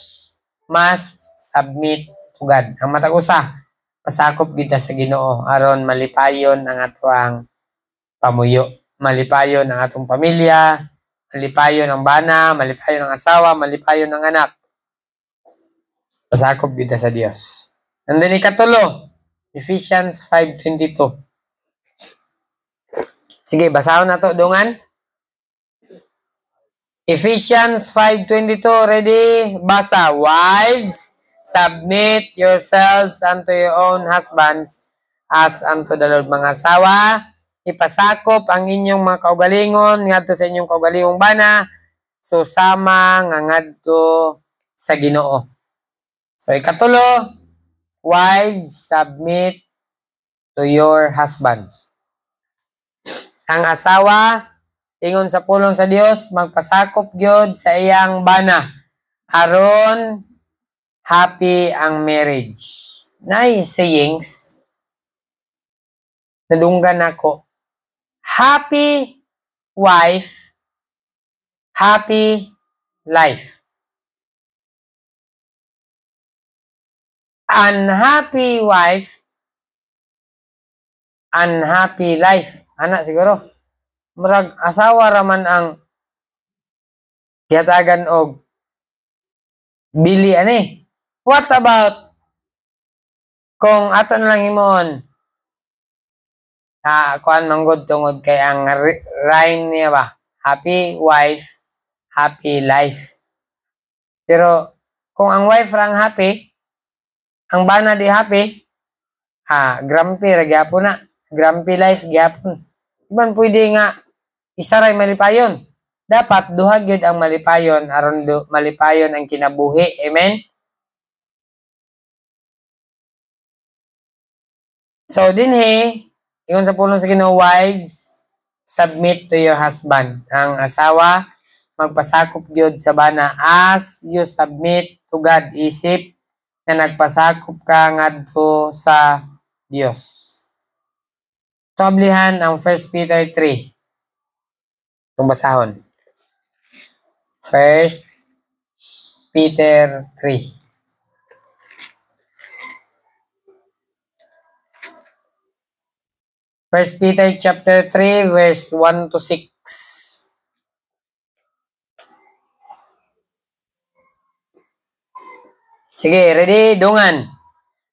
must submit to God. Ang matag usa, pasakop gyud ta sa Ginoo aron malipayon ang atoang pamuyo, malipayon ang atong pamilya, malipayon ang bana, malipayon ang asawa, malipayon ang anak. Pasakop gyud ta sa Dios. And then ikatulo, Ephesians 5:22. Sige, basahon na to, dungan. Ephesians 5:22, ready? Basa. Wives, submit yourselves unto your own husbands as unto the Lord. Mga asawa, ipasakop ang inyong mga kaugalingon ngadto sa inyong kaugalingong bana, susama nga ngadto sa Ginoo. So ikatulo, wives, submit to your husbands. Ang asawa, ingon sa pulong sa Dios, magpasakop gyud sa iyang bana aron happy ang marriage. Nay sayings nadunggan ako. Happy wife, happy life. Unhappy wife, unhappy life. Anak siguro. Murag asawa raman ang tiyatagan og bili ani. What about kung ato na lang himon kuan manggod tungod kay ang rhyme niya ba? Happy wife, happy life. Pero kung ang wife rang happy, ang bana di happy, grumpy ra gyapon na. Grumpy life gyapon. Iban pwede nga isaray malipayon. Dapat duha gyud ang malipayon aron malipayon ang kinabuhi. Amen. So dinhi, ingon sa pulong sa Ginoo, wives, submit to your husband. Ang asawa magpasakop gyud sa bana as you submit to God. Isip na nagpasakop ka ngadto sa Dios. Tablihan ang 1 Peter 3. Itong basahon. 1 Peter 3. First Peter chapter 3 verse 1 to 6. Sige, ready? Dungan.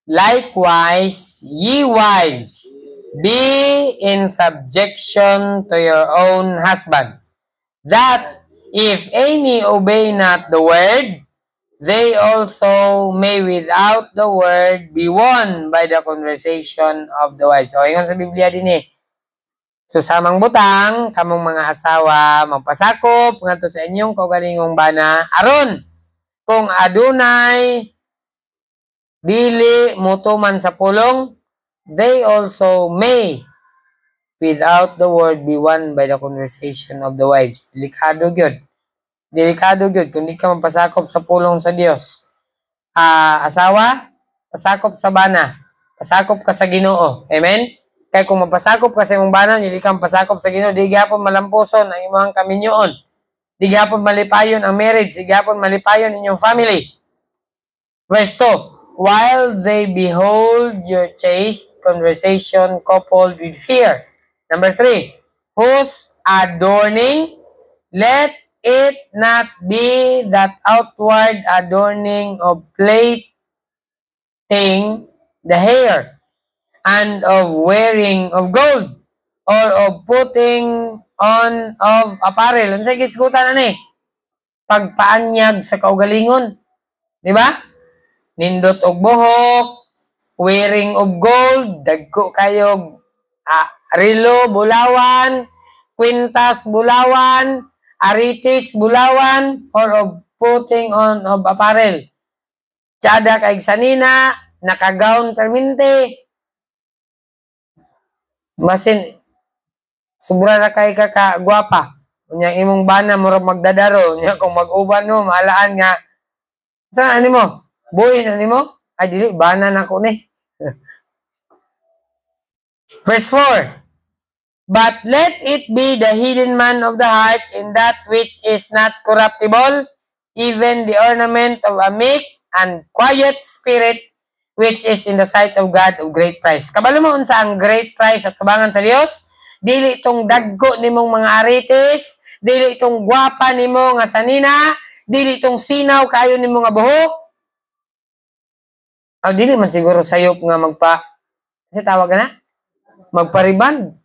Likewise, ye wives, be in subjection to your own husbands, that if any obey not the word, they also may without the word be won by the conversation of the wives. So, ingon sa Biblia din eh. So, samang butang, kamong mga asawa, magpasakop ngadto sa inyong kaugalingong bana, aron kung adunay dili mutuman sa pulong, they also may without the word be won by the conversation of the wives. Delikado gyud. Delikado gyud kung di ka magpasakop sa pulong sa Dios. Asawa, pasakop sa bana. Pasakop ka sa Ginoo. Amen? Kaya kung mapasakop ka sa imong bana, dili ka pasakop sa Ginoo, di gyapon malampuson ang imong kaminyoon. Di gyapon malipayon ang marriage, di gyapon malipayon inyong family. Verse 2. while they behold your chaste conversation coupled with fear. Number 3, whose adorning, let it not be that outward adorning of plaiting the hair, and of wearing of gold, or of putting on of apparel. Ano sa kisgutan na ni? Pagpaanyag sa kaugalingon. Di ba? Nindot og buhok, wearing of gold, dagko kayo rilo, bulawan, kwintas, bulawan, aritis, bulawan, or of putting on of apparel. Tsada kay sanina, nakagown perminte. Masin, sobra na kay kakagwapa. Unyang imong bana, murag magdadaro. Unyang kung mag-uban mo, maalaan nga. Saan, ano mo? Buhin, ano mo? Ay, dili, bana na ko ni. Verse 4. But let it be the hidden man of the heart in that which is not corruptible, even the ornament of a meek and quiet spirit, which is in the sight of God of great price. Kabalo mo unsa ang great price at tabangan sa Dios? Dili itong dagko nimong mga aritis, dili itong gwapa nimo nga sanina, dili itong sinaw kayo nimo nga buhok. O dili man siguro sayop nga kasi tawag na magpariban.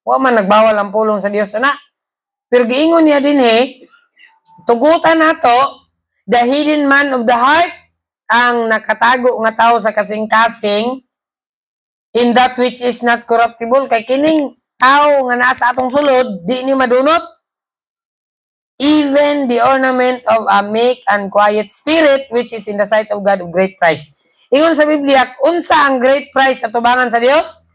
Wa man nagbawal ang pulong sa Dios ana. Pero giingon niya din tugutan nato the hidden man of the heart, ang nakatago nga tao sa kasing-kasing, in that which is not corruptible, kay kining tao nga nasa atong sulod, di ni madunot. Even the ornament of a meek and quiet spirit, which is in the sight of God of great price. Ingon sa Biblia, unsa ang great price sa tubangan sa Dios?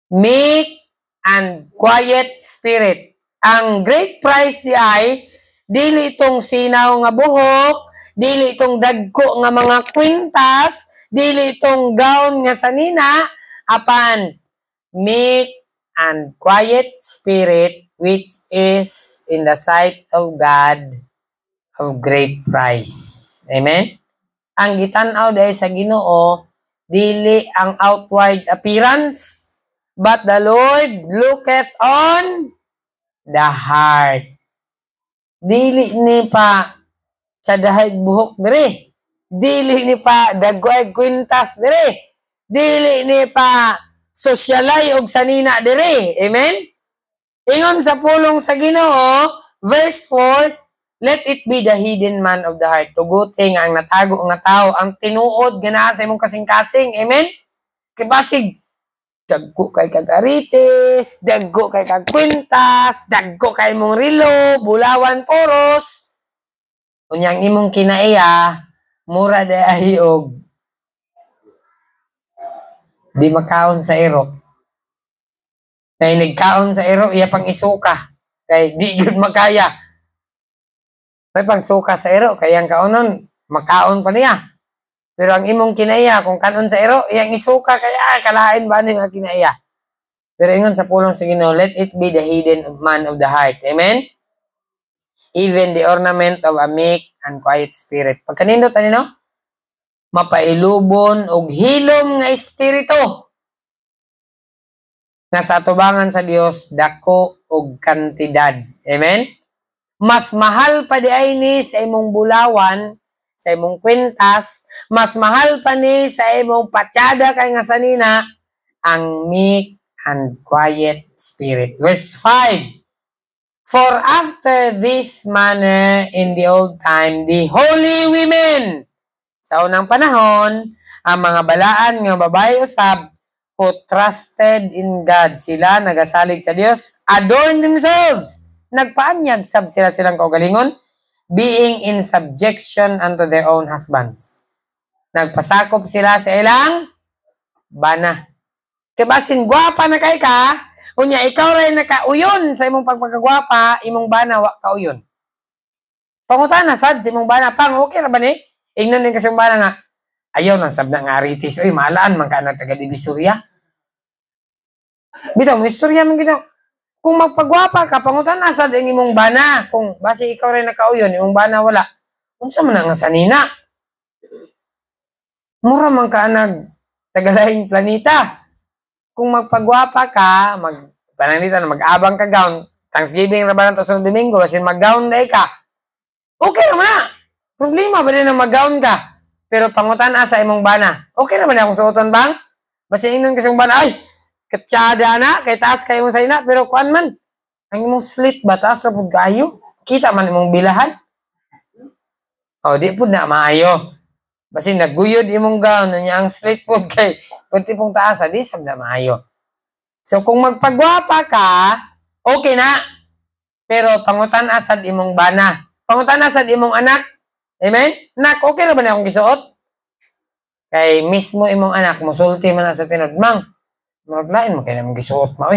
Meek and quiet spirit. Ang great price di ay, dili itong sinaw nga buhok, dili itong dagko nga mga kwintas, dili itong gown nga sanina, apan meek and quiet spirit, which is in the sight of God of great price. Amen? Ang gitanaw dahil sa Ginoo, dili ang outward appearance, but the Lord looketh on the heart. Dili ni pa sa dahay buhok dire. Dili ni pa dagway kwintas dire. Dili ni pa sosyalay og sanina dire. Amen? Ingon sa pulong sa Ginoo, verse 4, let it be the hidden man of the heart. Tuguti nga ang natago nga tao, ang tinuod nga sa imong kasing-kasing. Amen? Kay basig dagko kay kagarites, dagko kay kagkwintas, dagko kay mong rilo, bulawan, poros. Unyang imong kinaiya, mura dahi og di makaon sa ero. Kay nagkaon sa ero, iya pang isuka. Kay di gud makaya. May pang suka sa ero, kay ang kaonon, makaon pa niya. Pero ang imong kinaiya, kung kanon sa ero, iyang isuka, kaya kalain ba niya kinaiya. Pero ingon sa pulong sa Ginoo, let it be the hidden man of the heart. Amen? Even the ornament of a meek and quiet spirit. Pagkanindot no? Mapailubon og hilom nga espiritu nga sa atubangan sa Dios dako og kantidad. Amen? Mas mahal pa di ay ni sa imong bulawan, sa imong kwintas, mas mahal pa ni sa imong patsada kay nga sanina, ang meek and quiet spirit. Verse 5. For after this manner in the old time, the holy women, sa unang panahon, ang mga balaan nga babae usab, who trusted in God, sila nagasalig sa Dios, adorn themselves, nagpaanyag sab silang kaugalingon, being in subjection unto their own husbands. Nagpasakop sila sa ilang bana. Kaya basin, gwapa na kay ka, unya ikaw rin nakauyon sa imong pagpagkagwapa, imong bana wa kauyon. Pangutana sad sa imong bana, pang okay ra ba ni? Ingnon din kasi imong bana nga, ayaw nang sab na nga aritis, oy maalaan man ka na taga Divisoria. Bitaw mo istorya man gito. Kung magpagwapa ka, pangutana sad ang imong bana, kung basi ikaw rin nakauyon, imong bana wala. Unsa man nga sanina? Mura man ka tagalaing planeta. Kung magpagwapa ka, pananglitan, mag-abang ka gown, Thanksgiving ra ba na to sa Domingo, kasi mag-gown na ka. Okay naman na. Problema ba din na mag-gown ka? Pero pangutan sa imong bana. Okay naman na akong suoton bang? Basta ingnon kasi yung bana, ay, katsada na, kay taas kayo mo sa ina, pero kuan man, ang imong slit ba, taas ra pud kayo? Kita man imong bilahan? O, di pud na maayo. Basta nagguyod imong gown, niya ang slit pud kay, kunti pong taas, di sab na maayo. So, kung magpagwapa ka, okay na. Pero pangutan asad imong bana. Pangutan asad imong anak. Amen? Nak, okay na ba na akong gisuot? Kay mismo imong anak, musulti man na sa tinod. Mang, maraglain mo kayo naman gisuot mo.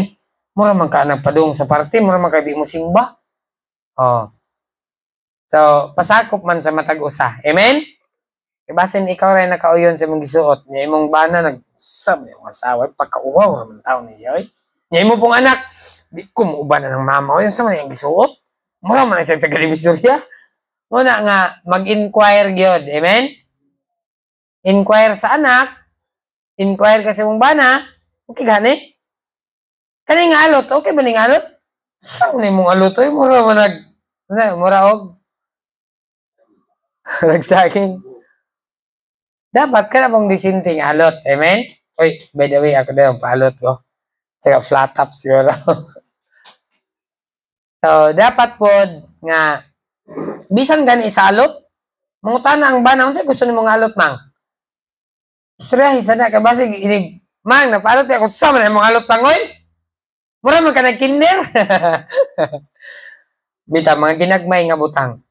Mura man ka nagpadung sa party, mura man ka di mo simba. Oh. So, pasakop man sa matag usa. Amen? Basin ikaw rin nakauyon sa imong gisuot. Niya imong bana, nagsab yung asawa. Pagkauwaw naman tao ni siya. Niya imong pong anak, di ko muuban na ng mama. Yung sama niya yung gisuot. Mura man na siya taga-divisorya. Muna nga, mag-inquire gyud. Amen? Inquire sa anak. Inquire kasi mong bana. Okay gani? Kani nga alot. Okay ba ni nga alot? Saan na mong alot? Mura man mura og. Nagsaking. Dapat ka na pong disinting alot. Amen? Uy, by the way, ako na yung paalot ko. Saka flat top siguro. So, dapat po nga, bisan gani sa alot, mangutan na ang bana. Ano gusto ni mong alot, mang? Isra, isa na, kabasig, inig, mang, napaalot ako, sama na yung mga alot, pangoy? Mura man ka nag-kinder. Bita, mga ginagmay nga butang.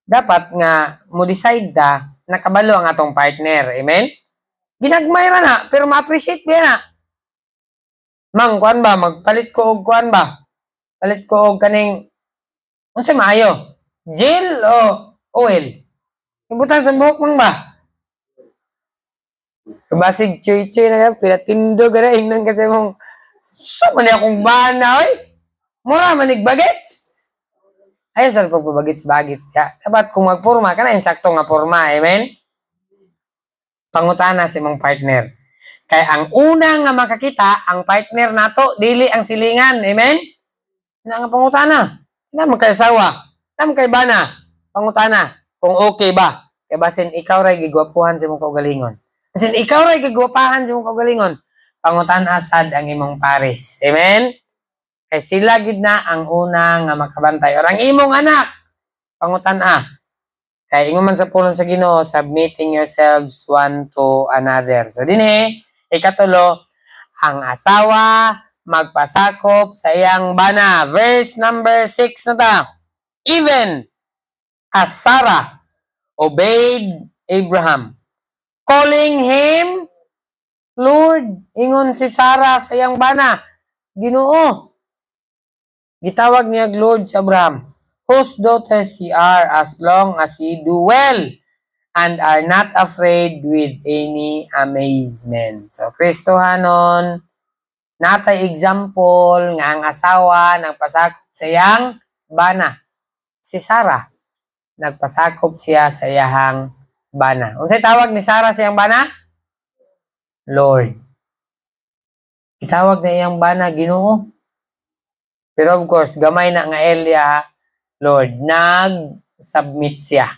Dapat nga, mo decide da, nakabalo ang atong partner. Amen? Ginagmay ra na, pero ma-appreciate ba na? Mang, kuan ba? Magpalit ko og kuan ba? Palit ko og kaning, ano sa maayo? Gel o oil? Ibutan sa buhok, mang ba? Kabasig, chuy-chuy na yan, pinatindo ka na, ingnan kasi mong, sa man akong bana, oy? Mura manig bagets? Ayaw sa pagpabagits-bagits ka. Dapat kung magpurma ka na, insakto nga purma, amen? Pangutana si mong partner. Kaya ang una nga makakita, ang partner nato, dili ang silingan, amen? Yan nga pangutana. Naman kay sawa. Naman kay bana. Pangutana. Kung okay ba? Kaya basin ikaw ray gigwapuhan sa mong kaugalingon. Basin ikaw ray gigwapahan sa mong kaugalingon. Pangutan asad ang imong pares. Amen? Kay sila gid na ang una nga makabantay. Or ang imong anak, pangutan Kay ingon man sa pulong sa Ginoo, submitting yourselves one to another. So dinhi, ikatulo, ang asawa magpasakop sa iyang bana. Verse number 6 na ta. Even as Sarah obeyed Abraham, calling him Lord. Ingon si Sarah sa iyang bana, Ginoo. Gitawag niya Lord si Abraham, whose daughters ye are, as long as ye do well and are not afraid with any amazement. So, Kristohanon, natay example nga ang asawa nagpasakop sa iyang bana. Si Sarah, nagpasakop siya sa iyang bana. Unsay tawag ni Sarah sa iyang bana? Lord. Itawag na iyang bana, Ginoo. Pero of course, gamay na nga Elia, Lord, nag-submit siya.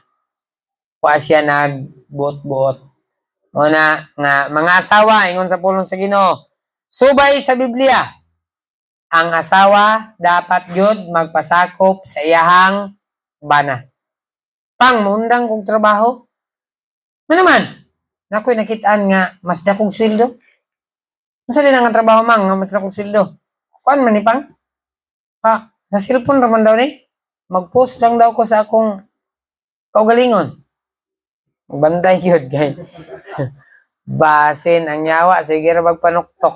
Wa siya nag-buot-buot. Una, nga, mga asawa, ingon sa pulong sa Ginoo, subay sa Biblia, ang asawa dapat yun magpasakop sa iyahang bana. Pang, mundang kong trabaho. Ano naman? Nako'y nakitaan nga, mas dakong sweldo. Ano sa din ang trabaho, mang, nga mas dakong sweldo? Kuan man ni Pang? Sa cellphone raman daw ni. Mag-post lang daw ko sa akong kaugalingon. Magbanday yun, guys. Basin, ang yawa, sige ra magpanuktok.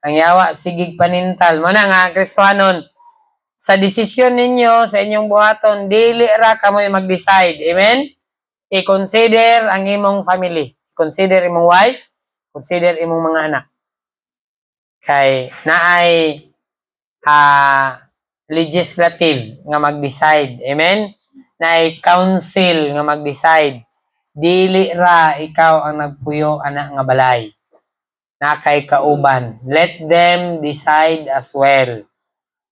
Ang yawa, sigig panintal. Muna nga, Kristohanon, sa desisyon ninyo, sa inyong buhaton, dili ra kamoy mag-decide. Amen? I-consider ang imong family. Consider imong wife. Consider imong mga anak. Kay, naay legislative nga mag-decide. Amen? Na council nga mag-decide. dili ra ikaw ang nagpuyo ana nga balay. Na kay kauban. Let them decide as well.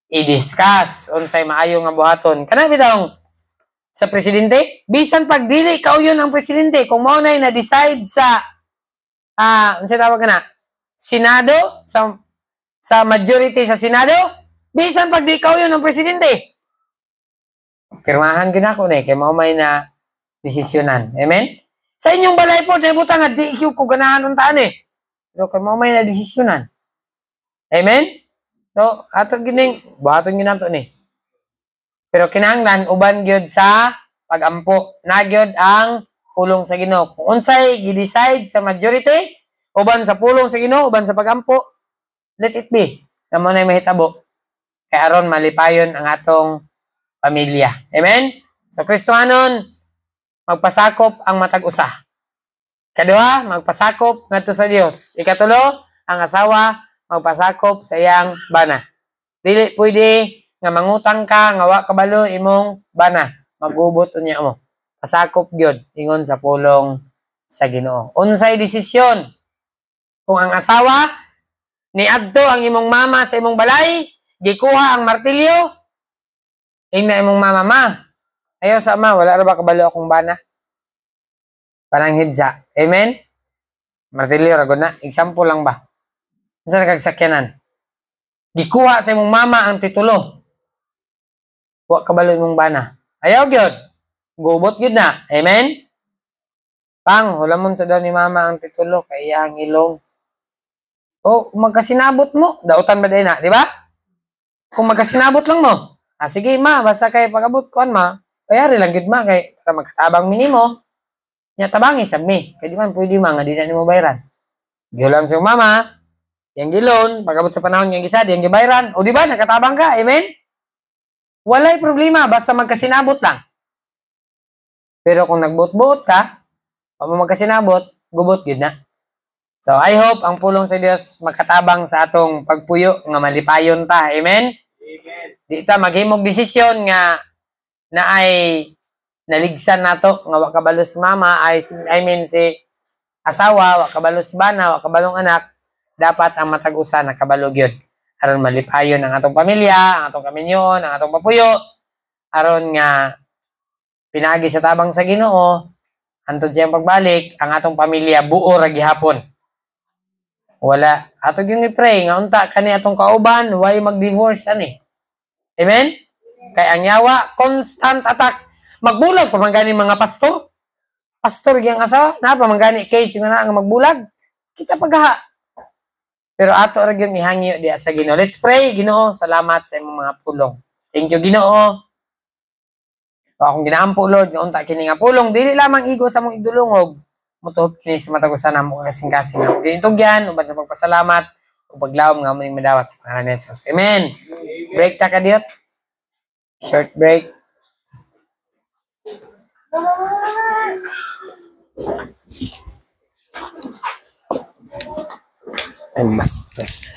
I-discuss unsay maayo nga buhaton. Kana bitong sa presidente, bisan pag dili ikaw yun ang presidente, kung mao nay na decide sa unsay tawag kana? Senado sa majority sa Senado, bisan pag di ikaw yun ang presidente. Pirmahan gina ko ni kay mao may na desisyonan. Amen? Sa inyong balay po, butang nga di ko ganahan untaan eh. Pero kay mao may na desisyonan. Amen? So, ato gining buhaton ginato ni. Pero kinahanglan uban gyud sa pagampo. Nagyod ang pulong sa Ginoo. Kung unsay gi-decide sa majority, uban sa pulong sa Ginoo, uban sa pagampo, let it be. Kamo na mahitabo. Kay aron malipayon ang atong pamilya. Amen? So, Kristohanon, magpasakop ang matag usa. Kaduha, magpasakop ngadto sa Dios. Ikatulo, ang asawa magpasakop sa iyang bana. Dili pwede nga mangutang ka nga wa kabalo imong bana. Magubot unya mo. Pasakop gyud ingon sa pulong sa Ginoo. Unsay desisyon? Kung ang asawa niadto ang imong mama sa imong balay, gikuha ang martilyo, ingna imong mama, ma, ayaw sa ma, wala ra ba kabalo akong bana? Pananghid sa. Amen? Martilyo ra gud na. Example lang ba? Unsa nakagsakyanan? Gikuha sa imong mama ang titulo. Wa kabalo imong bana. Ayaw gyud. Gubot gyud na. Amen? Pang, hulamon sa daw ni mama ang titulo kay iyang ilong. O, magkasinabot mo. Dautan ba na, di ba? Kung magkasinabot lang mo. Sige ma, basta kay pag-abot kuan ma. Kayari lang gyud ma kay para magkatabang minimo. Nya tabangi sab mi. Kay di man pwede ma nga di na nimo bayaran. Giulam sa mama, yang gilon, pag-abot sa panahon yang gisa, yang gibayaran. O di ba nakatabang ka? Amen? Walay problema basta magkasinabot lang. Pero kung nagbot-bot ka, o magkasinabot, gubot gyud na. So I hope ang pulong sa Dios makatabang sa atong pagpuyo nga malipayon ta. Amen? Amen. Di ta maghimog desisyon nga na ay naligsan nato nga wa kabalo si mama I mean si asawa, wa kabalo si bana, wa kabalong anak, dapat ang matag usa nakabalo gyud aron malipayon ang atong pamilya, ang atong kaminyon, ang atong papuyo aron nga pinagi sa tabang sa Ginoo hantod siyang pagbalik ang atong pamilya buo ra gihapon. Wala ato gyud i-pray nga unta kani atong kauban way mag-divorce ani. Amen? Kay ang yawa constant attack. Magbulag pa man gani mga pastor. Pastor gyang asawa na pa man gani case nga nga magbulag. Kita pagha. Pero ato ra gyud ihangyo diha sa Ginoo. Let's pray. Ginoo, salamat sa imong mga pulong. Thank you Ginoo. O akong ginaampo Lord nga unta kini nga pulong dili lamang igo sa mong idulongog. Mutuhop kini sa matag usa namo kasing-kasing. Ang ginitugyan uban sa pagpasalamat ug paglawom nga muning madawat sa pangalan ni Jesus. Amen. Break ta ka diot. Short break. I must just